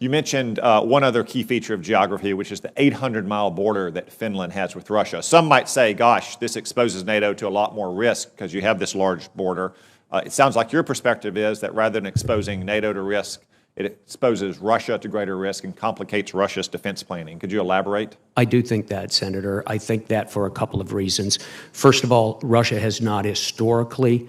You mentioned one other key feature of geography, which is the 800-mile border that Finland has with Russia. Some might say, gosh, this exposes NATO to a lot more risk because you have this large border. It sounds like your perspective is that rather than exposing NATO to risk, it exposes Russia to greater risk and complicates Russia's defense planning. Could you elaborate? I do think that, Senator. I think that for a couple of reasons. First of all, Russia has not historically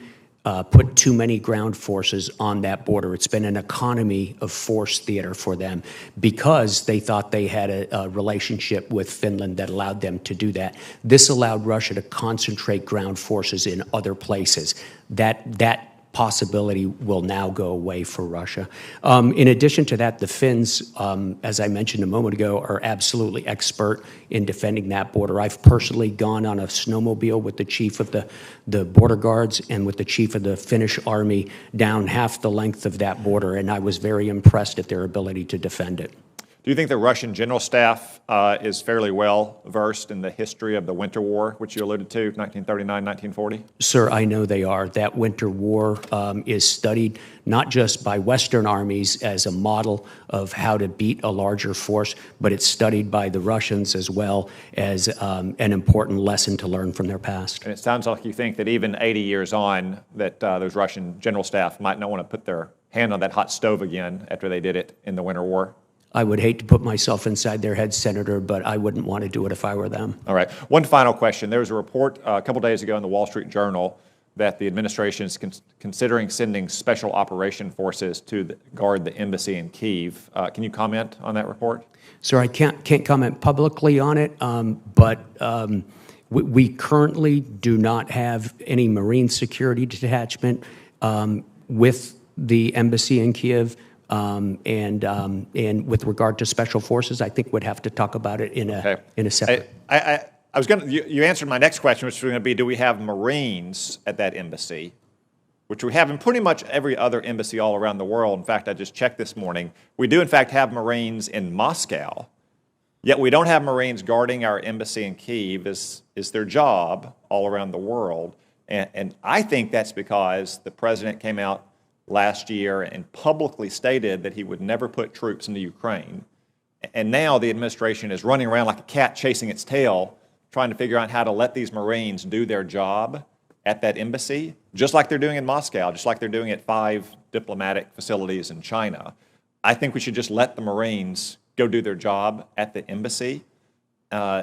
put too many ground forces on that border. It's been an economy of force theater for them because they thought they had a relationship with Finland that allowed them to do that. This allowed Russia to concentrate ground forces in other places. That possibility will now go away for Russia. In addition to that, the Finns, as I mentioned a moment ago, are absolutely expert in defending that border. I've personally gone on a snowmobile with the chief of the border guards and with the chief of the Finnish army down half the length of that border, and I was very impressed at their ability to defend it. Do you think the Russian general staff is fairly well versed in the history of the Winter War, which you alluded to, 1939, 1940? Sir, I know they are. That Winter War is studied not just by Western armies as a model of how to beat a larger force, but it's studied by the Russians as well as an important lesson to learn from their past. And it sounds like you think that even 80 years on, that those Russian general staff might not want to put their hand on that hot stove again after they did it in the Winter War. I would hate to put myself inside their head, Senator, but I wouldn't want to do it if I were them. All right. One final question. There was a report a couple days ago in the Wall Street Journal that the administration is considering sending special operation forces to guard the embassy in Kyiv. Can you comment on that report? Sir, I can't comment publicly on it, but we currently do not have any Marine security detachment with the embassy in Kyiv. And with regard to special forces, I think we'd have to talk about it in a separate. I was going to. You answered my next question, which was going to be: do we have Marines at that embassy? Which we have in pretty much every other embassy all around the world. In fact, I just checked this morning. We do, in fact, have Marines in Moscow. Yet we don't have Marines guarding our embassy in Kyiv. Is their job all around the world? And I think that's because the president came out last year and publicly stated that he would never put troops into Ukraine. And now the administration is running around like a cat chasing its tail, trying to figure out how to let these Marines do their job at that embassy, just like they're doing in Moscow, just like they're doing at 5 diplomatic facilities in China. I think we should just let the Marines go do their job at the embassy.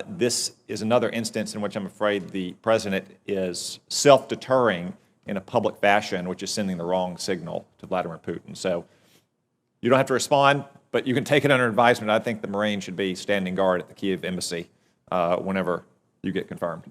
This is another instance in which I'm afraid the president is self-deterring in a public fashion, which is sending the wrong signal to Vladimir Putin. So you don't have to respond, but you can take it under advisement. I think the Marines should be standing guard at the Kyiv embassy whenever you get confirmed.